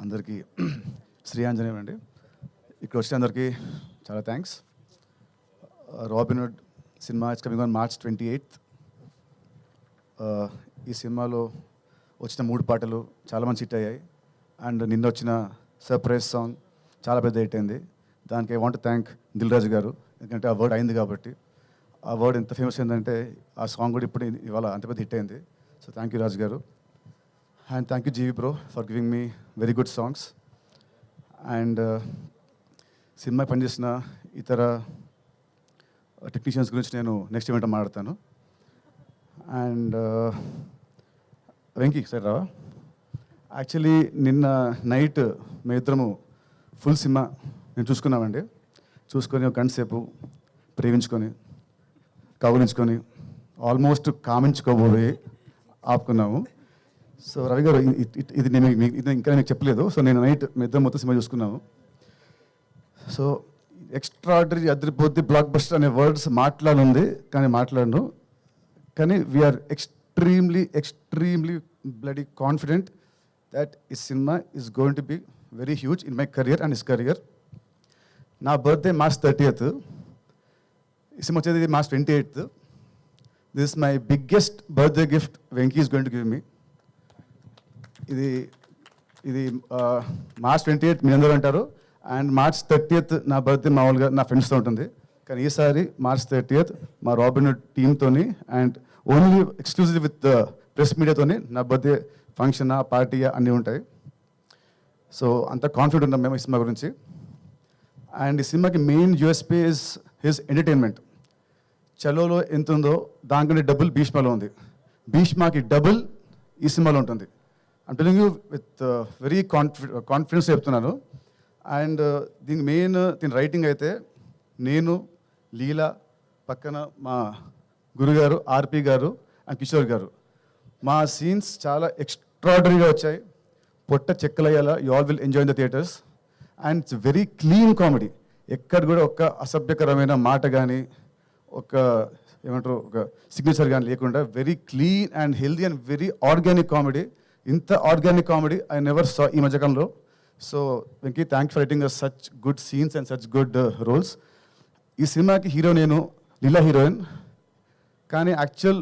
అందరికీ శ్రీ ఆంజనేయం అండి. ఇక్కడ వచ్చిన అందరికీ చాలా thanks. Robinhood cinema it's coming on March 28th. ఈ సినిమాలో వచ్చిన 3 పాటలు చాలా మంచి హిట్ అయ్యాయి. అండ్ నిన్న వచ్చిన సర్ప్రైజ్ సాంగ్ చాలా పెద్ద హిట్ అయింది. దానికి I want thank Dil Raju గారు, ఎందుకంటే ఆ వర్డ్ అయింది కాబట్టి. ఆ వర్డ్ ఎంత ఫేమస్ అయిందంటే ఆ సాంగ్ కూడా ఇప్పుడు ఇవాళ అంత పెద్ద హిట్ అయింది. So thank you Raju garu. And thank you GV bro for giving me very good songs. And cinema పనిచేసిన ఇతర టెక్నీషియన్స్ గురించి నేను నెక్స్ట్ ఈవెంట్ మాట్లాడతాను. అండ్ వెంకీ సార్ రావా, యాక్చువల్లీ నిన్న నైట్ మేమిద్దరము ఫుల్ సినిమా మేము చూసుకున్నామండి. చూసుకొని ఒక గంట సేపు ప్రేమించుకొని కౌలించుకొని ఆల్మోస్ట్ కామించుకోబోయి ఆపుకున్నాము. సో రవి గారు ఇది నేను ఇంకా మీకు చెప్పలేదు. సో నేను నైట్ మీ ఇద్దరం మొత్తం సినిమా చూసుకున్నాము. సో ఎక్స్ట్రాడరీ అదిరిపోద్ది బ్లాక్ బస్టర్ అనే వర్డ్స్ మాట్లాడుంది కానీ మాట్లాడను. కానీ we are extremely bloody confident that ఈ cinema is going to be very huge in my career and his career. నా బర్త్డే March 30th. ఈ సినిమా వచ్చేది March 28th. This is my biggest birthday gift Venky is going to give me. ఇది March 28th మీ అందరూ అంటారు, and March 30th నా birthday మామూలుగా నా ఫ్రెండ్స్తో ఉంటుంది. కానీ ఈసారి March 30th మా రాబిన్హుడ్ టీమ్తోని and only exclusive with press మీడియాతోని నా బర్త్డే ఫంక్షన్ పార్టీ అన్నీ ఉంటాయి. సో అంత కాన్ఫిడెంట్ ఉన్నాం మేము ఈ సినిమా గురించి. అండ్ ఈ సినిమాకి main USP is his entertainment. చలోలో ఎంత ఉందో దానికంటే డబుల్ భీష్మలో ఉంది. భీష్మకి డబుల్ ఈ సినిమాలో ఉంటుంది. I'm telling you with very confidence చెప్తున్నాను. అండ్ దీని రైటింగ్ అయితే నేను, లీలా, పక్కన మా గురుగారు ఆర్పి గారు అండ్ కిషోర్ గారు. మా సీన్స్ చాలా ఎక్స్ట్రాడనరీగా వచ్చాయి. పొట్ట చెక్కలయ్యేలా you all will enjoy in the theatres. And it's very clean comedy. ఎక్కడ కూడా ఒక అసభ్యకరమైన మాట కానీ ఒక సిగ్నేచర్ కానీ లేకుండా very clean and healthy and very organic comedy. ఇంత organic comedy I never saw ఈ మధ్యకాలంలో. So Venky, thanks for writing such good scenes and such good roles. ఈ సినిమాకి హీరో నేను, లీలా హీరోయిన్. కానీ యాక్చువల్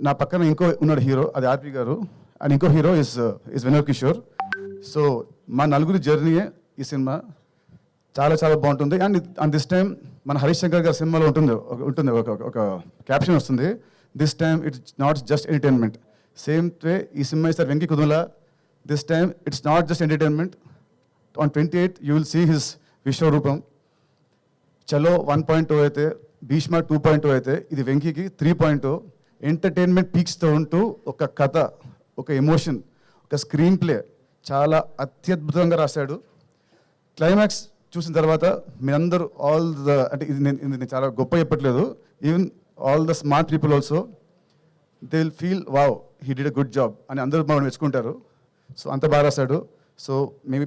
నా పక్కన ఇంకో ఉన్నాడు హీరో, అది ఆర్పి గారు. అండ్ ఇంకో hero is Vinod Kishore. So మా నలుగురి జర్నీయే ఈ సినిమా. చాలా చాలా బాగుంటుంది. అండ్ దిస్ టైం మన హరీష్ శంకర్ గారి సినిమాలో ఉంటుంది ఒక క్యాప్షన్ వస్తుంది, this time it's not just entertainment. Same way ఈ సినిమా ఇస్తారు Venky Kudumula. This time it's not just entertainment. On 28th you will see his Vishwaroopam. Chalo 1.0 అయితే, భీష్మ 2.0 అయితే, ఇది వెంకీకి 3.0. ఎంటర్టైన్మెంట్ పీక్స్తో ఉంటూ ఒక కథ, ఒక ఎమోషన్, ఒక స్క్రీన్ ప్లే చాలా అత్యద్భుతంగా రాశాడు. క్లైమాక్స్ చూసిన తర్వాత మీరందరూ అంటే ఇది నేను చాలా గొప్ప చెప్పట్లేదు, even all the smart people also they will feel wow he did a good job అని అందరూ మనం మెచ్చుకుంటారు. సో అంత బాగా రాశాడు. సో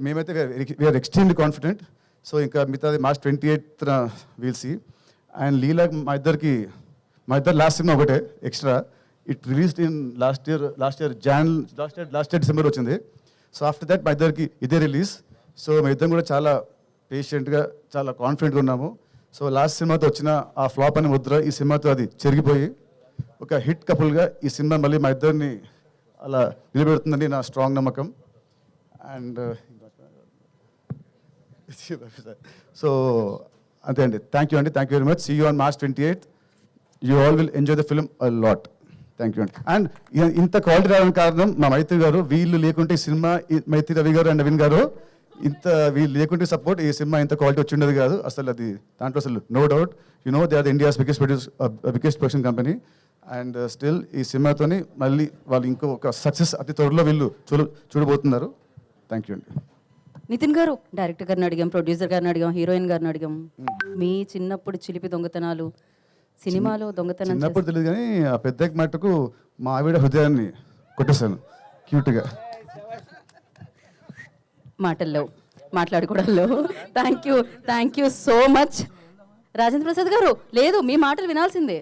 మేమైతే వీఆర్ ఎక్స్ట్రీమ్లీ కాన్ఫిడెంట్. సో ఇంకా మిగతాది March 28th we'll see. And Leela మా ఇద్దరు లాస్ట్ సినిమా ఒకటే extra. It released in last year December వచ్చింది. సో ఆఫ్టర్ దట్ మా ఇద్దరికి ఇదే రిలీజ్. సో మా ఇద్దరం కూడా చాలా పేషెంట్గా చాలా కాన్ఫిడెంట్గా ఉన్నాము. సో లాస్ట్ సినిమాతో వచ్చిన ఆ ఫ్లాప్ అనే ముద్ర ఈ సినిమాతో అది చెరిగిపోయి ఒక హిట్ కపుల్గా ఈ సినిమా మళ్ళీ మా ఇద్దరిని అలా నిలబెడుతుందని నా స్ట్రాంగ్ నమ్మకం. అండ్ సో అంతే అండి. Thank you very much. See you on March 28th. You all will enjoy the film a lot. Thank you అండి. అండ్ ఇంత క్వాలిటీ రావడానికి కారణం మా మైత్రి గారు. వీళ్ళు లేకుంటే ఈ సినిమా, మైత్రి రవి గారు అండ్ నవీన్ గారు, వీళ్ళు లేకుంటే సపోర్ట్ ఈ సినిమా ఇంత క్వాలిటీ వచ్చి ఉండదు కాదు అసలు. అది దాంట్లో అసలు no doubt. They are the India's biggest production company. And still ఈ సినిమాతోని మళ్ళీ వాళ్ళు ఇంకో ఒక సక్సెస్ అతి త్వరలో వీళ్ళు చూడబోతున్నారు. థ్యాంక్ యూ అండి. నితిన్ గారు, డైరెక్టర్ గారిని అడిగాం, ప్రొడ్యూసర్ గారిని అడిగాం, హీరోయిన్ గారిని అడిగాం. మీ చిన్నప్పుడు చిలిపి దొంగతనాలు, సినిమాలో దొంగతనం చిన్నప్పుడు తెలియదు కానీ ఆ పెద్ద మట్టుకు మా ఆవిడ హృదయాన్ని కొట్టేశాను క్యూట్గా. మాటల్లో మాట్లాడుకోవడంలో. Thank you so much. Rajendra Prasad garu, లేదు మీ మాటలు వినాల్సిందే.